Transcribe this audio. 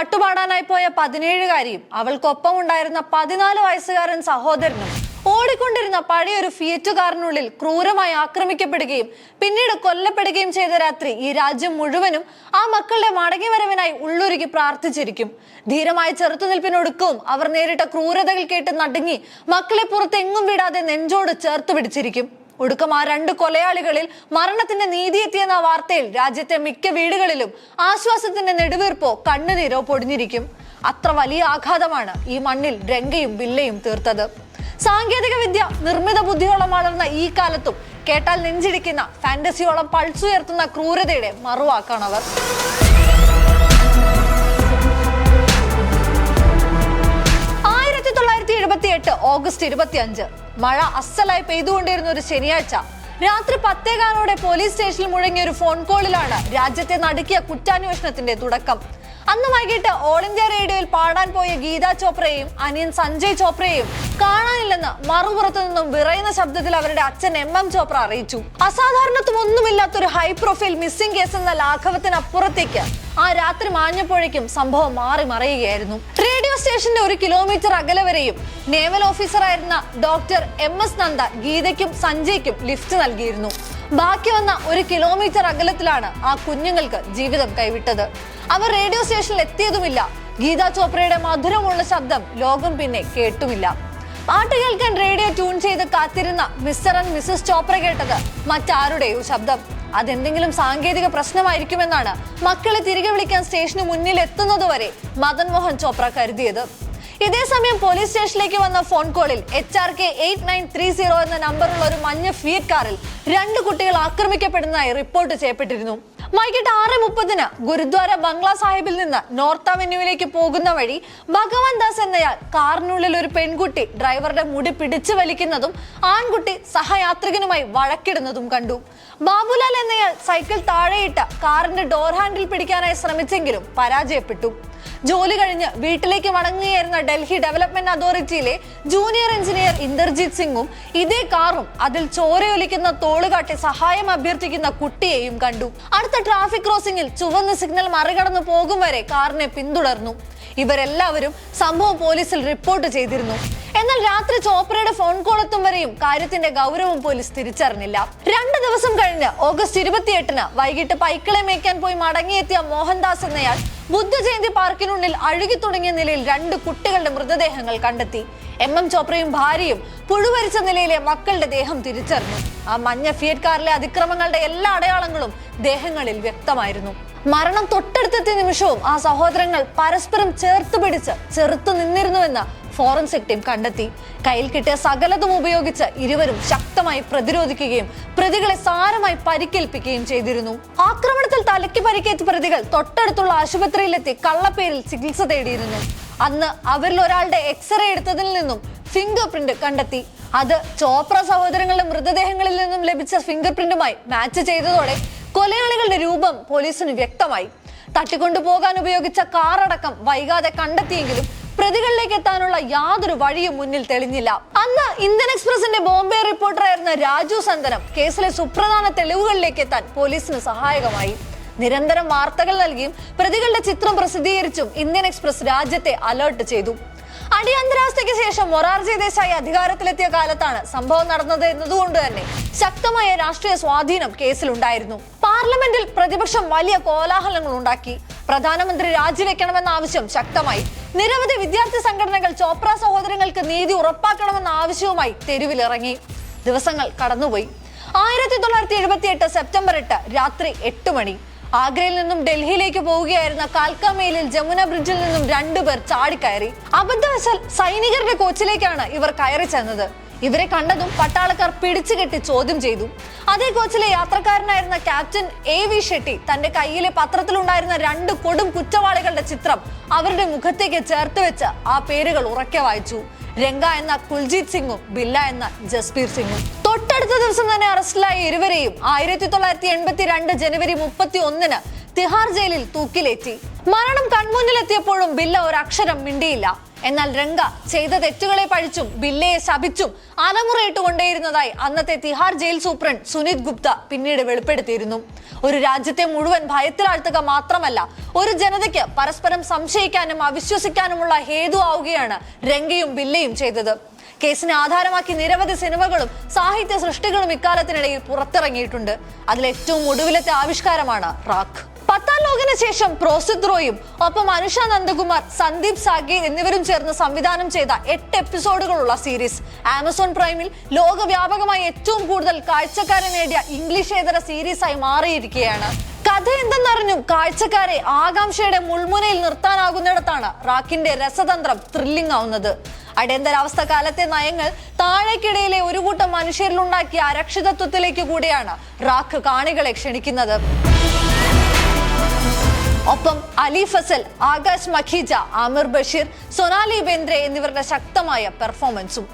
പാട്ടുപാടാനായി പോയ 17-കാരിയും അവൾക്കൊപ്പം ഉണ്ടായിരുന്ന 14 വയസ്സുകാരൻ സഹോദരനും ഓടിക്കൊണ്ടിരുന്ന പഴയൊരു ഫിയറ്റ് കാറിനുള്ളിൽ ക്രൂരമായി ആക്രമിക്കപ്പെടുകയും പിന്നീട് കൊല്ലപ്പെടുകയും ചെയ്ത രാത്രി ഈ രാജ്യം മുഴുവനും ആ മക്കളുടെ മടങ്ങിവരവിനായി ഉള്ളുരുകി പ്രാർത്ഥിച്ചിരിക്കും. ധീരമായ ചെറുത്തുനിൽപ്പിനൊടുക്കവും അവർ നേരിട്ട ക്രൂരതകൾ കേട്ട് നടുങ്ങി മക്കളെ പുറത്തെങ്ങും വിടാതെ നെഞ്ചോട് ചേർത്ത് പിടിച്ചിരിക്കും. ഒടുക്കം ആ 2 കൊലയാളികളിൽ മരണത്തിന്റെ നീതി എത്തിയെന്ന വാർത്തയിൽ രാജ്യത്തെ മിക്ക വീടുകളിലും ആശ്വാസത്തിന്റെ നെടുവീർപ്പോ കണ്ണുനീരോ പൊടിഞ്ഞിരിക്കും. അത്ര വലിയ ആഘാതമാണ് ഈ മണ്ണിൽ രംഗയും വില്ലയും തീർത്തത്. സാങ്കേതിക വിദ്യ നിർമ്മിത ബുദ്ധിയോളം വളർന്ന ഈ കാലത്തും കേട്ടാൽ നെഞ്ചിടിക്കുന്ന ഫാന്റസിയോളം പൾസുയർത്തുന്ന ക്രൂരതയുടെ മറുവാക്കാണവർ. 1978 ഓഗസ്റ്റ് 25 മഴ അസ്സലായി പെയ്തുകൊണ്ടിരുന്ന ഒരു ശനിയാഴ്ച രാത്രി 10:15 പോലീസ് സ്റ്റേഷനിൽ മുഴങ്ങിയ ഒരു ഫോൺ കോളിലാണ് രാജ്യത്തെ നടുക്കിയ കുറ്റാന്വേഷണത്തിന്റെ തുടക്കം. അന്ന് വൈകിട്ട് ഓൾ ഇന്ത്യ റേഡിയോയിൽ പാടാൻ പോയ ഗീത ചോപ്രയെയും അനിയൻ സഞ്ജയ് ചോപ്രയെയും കാണാനില്ലെന്ന് മറുപുറത്തു നിന്നും വിറയുന്ന ശബ്ദത്തിൽ അവരുടെ അച്ഛൻ MM ചോപ്ര അറിയിച്ചു. അസാധാരണത്വമൊന്നുമില്ലാത്തൊരു ഹൈ പ്രൊഫൈൽ മിസ്സിംഗ് കേസ് എന്ന ലാഘവത്തിനപ്പുറത്തേക്ക് ആ രാത്രി മാഞ്ഞപ്പോഴേക്കും സംഭവം മാറി മറയുകയായിരുന്നു. റേഡിയോ സ്റ്റേഷന്റെ 1 കിലോമീറ്റർ അകലെ വരെയും നേവൽ ഓഫീസറായിരുന്ന ഡോക്ടർ MS നന്ദ ഗീതയ്ക്കും സഞ്ജയ്ക്കും ലിഫ്റ്റ് നൽകിയിരുന്നു. ബാക്കി വന്ന 1 കിലോമീറ്റർ അകലത്തിലാണ് ആ കുഞ്ഞുങ്ങൾക്ക് ജീവിതം കൈവിട്ടത്. അവർ റേഡിയോ സ്റ്റേഷനിൽ എത്തിയതുമില്ല. ഗീത ചോപ്രയുടെ മധുരമുള്ള ശബ്ദം ലോകം പിന്നെ കേട്ടുമില്ല. പാട്ട് കേൾക്കാൻ റേഡിയോ ട്യൂൺ ചെയ്ത് കാത്തിരുന്ന മിസ്റ്റർ ആൻഡ് മിസസ് ചോപ്ര കേട്ടത് മറ്റാരുടെയോ ശബ്ദം. അതെന്തെങ്കിലും സാങ്കേതിക പ്രശ്നമായിരിക്കുമെന്നാണ് മക്കളെ തിരികെ വിളിക്കാൻ സ്റ്റേഷന് മുന്നിൽ എത്തുന്നതുവരെ മദൻ മോഹൻ ചോപ്ര കരുതിയത്. ഇതേസമയം പോലീസ് സ്റ്റേഷനിലേക്ക് വന്ന ഫോൺ കോളിൽ HRK 8930 എന്ന നമ്പറുള്ള ഒരു മഞ്ഞ ഫിയറ്റ് കാറിൽ 2 കുട്ടികൾ ആക്രമിക്കപ്പെടുന്നതായി റിപ്പോർട്ട് ചെയ്യപ്പെട്ടിരുന്നു. വൈകിട്ട് 6:30 ഗുരുദ്വാര ബംഗ്ലാ സാഹിബിൽ നിന്ന് നോർത്ത് അവന്യൂവിലേക്ക് പോകുന്ന വഴി ഭഗവാൻ ദാസ് എന്നയാൾ കാറിനുള്ളിൽ ഒരു പെൺകുട്ടി ഡ്രൈവറുടെ മുടി പിടിച്ചു വലിക്കുന്നതും ആൺകുട്ടി സഹയാത്രികനുമായി വഴക്കിടുന്നതും കണ്ടു. ബാബുലാൽ എന്നയാൾ സൈക്കിൾ താഴെയിട്ട് കാറിന്റെ ഡോർ ഹാൻഡിൽ പിടിക്കാനായി ശ്രമിച്ചെങ്കിലും പരാജയപ്പെട്ടു. ജോലി കഴിഞ്ഞ് വീട്ടിലേക്ക് മടങ്ങുകയായിരുന്ന ഡൽഹി ഡെവലപ്മെന്റ് അതോറിറ്റിയിലെ ജൂനിയർ എഞ്ചിനീയർ ഇന്ദർജിത് സിംഗും ഇതേ കാറും അതിൽ ചോരയൊലിക്കുന്ന തോളുകാട്ടി സഹായം അഭ്യർത്ഥിക്കുന്ന കുട്ടിയെയും കണ്ടു. അടുത്ത ട്രാഫിക് ക്രോസിംഗിൽ ചുവന്ന സിഗ്നൽ മറികടന്നു പോകും വരെ കാറിനെ പിന്തുടർന്നു. ഇവരെല്ലാവരും സംഭവം പോലീസിൽ റിപ്പോർട്ട് ചെയ്തിരുന്നു. എന്നാൽ രാത്രി ചോപ്രയുടെ ഫോൺ കോൾ എത്തും വരെയും കാര്യത്തിന്റെ ഗൗരവം പോലീസ് തിരിച്ചറിഞ്ഞില്ല. 2 ദിവസം കഴിഞ്ഞ് ഓഗസ്റ്റ് 28 വൈകിട്ട് പൈക്കളെ മേയ്ക്കാൻ പോയി മടങ്ങിയെത്തിയ മോഹൻദാസ് എന്നയാൾ ബുദ്ധജയന്തി പാർക്കിനുള്ളിൽ അഴുകി തുടങ്ങിയ നിലയിൽ 2 കുട്ടികളുടെ മൃതദേഹങ്ങൾ കണ്ടെത്തി. MM ചോപ്രയും ഭാര്യയും പുഴുവരിച്ച നിലയിലെ മക്കളുടെ ദേഹം തിരിച്ചറിഞ്ഞു. ആ മഞ്ഞ ഫിയറ്റ് കാറിലെ അതിക്രമങ്ങളുടെ എല്ലാ അടയാളങ്ങളും ദേഹങ്ങളിൽ വ്യക്തമായിരുന്നു. മരണം തൊട്ടടുത്തെത്തിയ നിമിഷവും ആ സഹോദരങ്ങൾ പരസ്പരം ചേർത്ത് പിടിച്ച് ചെറുത്തു നിന്നിരുന്നുവെന്ന് ഫോറൻസിക് ടീം കണ്ടെത്തി. കയ്യിൽ കിട്ടിയ സകലതും ഉപയോഗിച്ച് ഇരുവരും ശക്തമായി പ്രതിരോധിക്കുകയും പ്രതികളെ സാരമായി പരിക്കേൽപ്പിക്കുകയും ചെയ്തിരുന്നു. ആക്രമണത്തിൽ തലയ്ക്ക് പരിക്കേറ്റ പ്രതികൾ തൊട്ടടുത്തുള്ള ആശുപത്രിയിലെത്തി കള്ളപ്പേരിൽ ചികിത്സ തേടിയിരുന്നു. അന്ന് അവരിൽ ഒരാളുടെ എക്സ്റേ എടുത്തതിൽ നിന്നും ഫിംഗർ പ്രിന്റ് കണ്ടെത്തി. അത് ചോപ്ര സഹോദരങ്ങളുടെ മൃതദേഹങ്ങളിൽ നിന്നും ലഭിച്ച ഫിംഗർ പ്രിന്റുമായി മാച്ച് ചെയ്തതോടെ കൊലയാളികളുടെ രൂപം പോലീസിന് വ്യക്തമായി. തട്ടിക്കൊണ്ടുപോകാൻ ഉപയോഗിച്ച കാർ അടക്കം വൈകാതെ കണ്ടെത്തിയെങ്കിലും പ്രതികളിലേക്ക് എത്താനുള്ള യാതൊരു വഴിയും മുന്നിൽ തെളിഞ്ഞില്ല. അന്ന് ഇന്ത്യൻ എക്സ്പ്രസിന്റെ ബോംബെ റിപ്പോർട്ടറായിരുന്ന രാജു സന്തനം കേസിലെ സുപ്രധാന തെളിവുകളിലേക്ക് എത്താൻ പോലീസിന് സഹായകമായി. നിരന്തരം വാർത്തകൾ നൽകിയും പ്രതികളുടെ ചിത്രം പ്രസിദ്ധീകരിച്ചും ഇന്ത്യൻ എക്സ്പ്രസ് രാജ്യത്തെ അലേർട്ട് ചെയ്തു. അടിയന്തരാവസ്ഥയ്ക്ക് ശേഷം മൊറാർജി ദേശായി അധികാരത്തിലെത്തിയ കാലത്താണ് സംഭവം നടന്നത് എന്നതുകൊണ്ട് തന്നെ ശക്തമായ രാഷ്ട്രീയ സ്വാധീനം കേസിലുണ്ടായിരുന്നു. പാർലമെന്റിൽ പ്രതിപക്ഷം വലിയ കോലാഹലങ്ങൾ ഉണ്ടാക്കി. പ്രധാനമന്ത്രി രാജിവെക്കണമെന്ന ആവശ്യം ശക്തമായി. നിരവധി വിദ്യാർത്ഥി സംഘടനകൾ ചോപ്ര സഹോദരങ്ങൾക്ക് നീതി ഉറപ്പാക്കണമെന്ന ആവശ്യവുമായി തെരുവിലിറങ്ങി. ദിവസങ്ങൾ കടന്നുപോയി. 1978 സെപ്റ്റംബർ 8 രാത്രി 8 മണി ആഗ്രയിൽ നിന്നും ഡൽഹിയിലേക്ക് പോവുകയായിരുന്ന കാൽക്ക മെയിലിൽ ജമുന ബ്രിഡ്ജിൽ നിന്നും 2 പേർ ചാടിക്കയറി. അബദ്ധവശാൽ സൈനികരുടെ കോച്ചിലേക്കാണ് ഇവർ കയറി ചെന്നത്. ഇവരെ കണ്ടതും പട്ടാളക്കാർ പിടിച്ചുകെട്ടി ചോദ്യം ചെയ്തു. അതേ കോച്ചിലെ യാത്രക്കാരനായിരുന്ന ക്യാപ്റ്റൻ AV ഷെട്ടി തന്റെ കയ്യിലെ പത്രത്തിലുണ്ടായിരുന്ന 2 കൊടും കുറ്റവാളികളുടെ ചിത്രം അവരുടെ മുഖത്തേക്ക് ചേർത്ത് വെച്ച് ആ പേരുകൾ ഉറക്കെ വായിച്ചു. രംഗ എന്ന കുൽജീത് സിംഗും ബില്ല എന്ന ജസ്ബീർ സിംഗും. തൊട്ടടുത്ത ദിവസം തന്നെ അറസ്റ്റിലായ ഇരുവരെയും 1982 ജനുവരി 31 തിഹാർ ജയിലിൽ തൂക്കിലേറ്റി. മരണം കൺമുന്നിലെത്തിയപ്പോഴും ബില്ല ഒരക്ഷരം മിണ്ടിയില്ല. എന്നാൽ രംഗ ചെയ്ത തെറ്റുകളെ പഴിച്ചും ബില്ലയെ ശപിച്ചും അലമുറയിട്ടുകൊണ്ടേയിരുന്നതായി അന്നത്തെ തിഹാർ ജയിൽ സൂപ്രണ്ട് സുനിത് ഗുപ്ത പിന്നീട് വെളിപ്പെടുത്തിയിരുന്നു. ഒരു രാജ്യത്തെ മുഴുവൻ ഭയത്തിലാഴ്ത്തുക മാത്രമല്ല, ഒരു ജനതയ്ക്ക് പരസ്പരം സംശയിക്കാനും അവിശ്വസിക്കാനുമുള്ള ഹേതു ആവുകയാണ് രംഗയും ബില്ലയും ചെയ്തത്. കേസിനെ ആധാരമാക്കി നിരവധി സിനിമകളും സാഹിത്യ സൃഷ്ടികളും ഇക്കാലത്തിനിടയിൽ പുറത്തിറങ്ങിയിട്ടുണ്ട്. അതിലേറ്റവും ഒടുവിലത്തെ ആവിഷ്കാരമാണ് റാഖ്. പത്താം ലോകിന് ശേഷം പ്രോസിത് റോയും ഒപ്പം അനുഷ നന്ദകുമാർ, സന്ദീപ് സാഗി എന്നിവരും ചേർന്ന് സംവിധാനം ചെയ്ത 8 എപ്പിസോഡുകളുള്ള സീരീസ് ആമസോൺ പ്രൈമിൽ ലോകവ്യാപകമായി ഏറ്റവും കൂടുതൽ കാഴ്ചക്കാരെ നേടിയ ഇംഗ്ലീഷേതര സീരീസായി മാറിയിരിക്കുകയാണ്. കഥ എന്തെന്നറിഞ്ഞും കാഴ്ചക്കാരെ ആകാംക്ഷയുടെ മുൾമുനയിൽ നിർത്താനാകുന്നിടത്താണ് റാഖിന്റെ രസതന്ത്രം ത്രില്ലിംഗ് ആവുന്നത്. അടിയന്തരാവസ്ഥ കാലത്തെ നയങ്ങൾ താഴേക്കിടയിലെ ഒരു കൂട്ടം മനുഷ്യരിലുണ്ടാക്കിയ അരക്ഷിതത്വത്തിലേക്ക് കൂടിയാണ് റാഖ് കാണികളെ ക്ഷണിക്കുന്നത്. ഒപ്പം അലി ഫസൽ, ആകാശ് മഖീജ, ആമിർ ബഷീർ, സൊനാലി ബേന്ദ്രെ എന്നിവരുടെ ശക്തമായ പെർഫോമൻസും.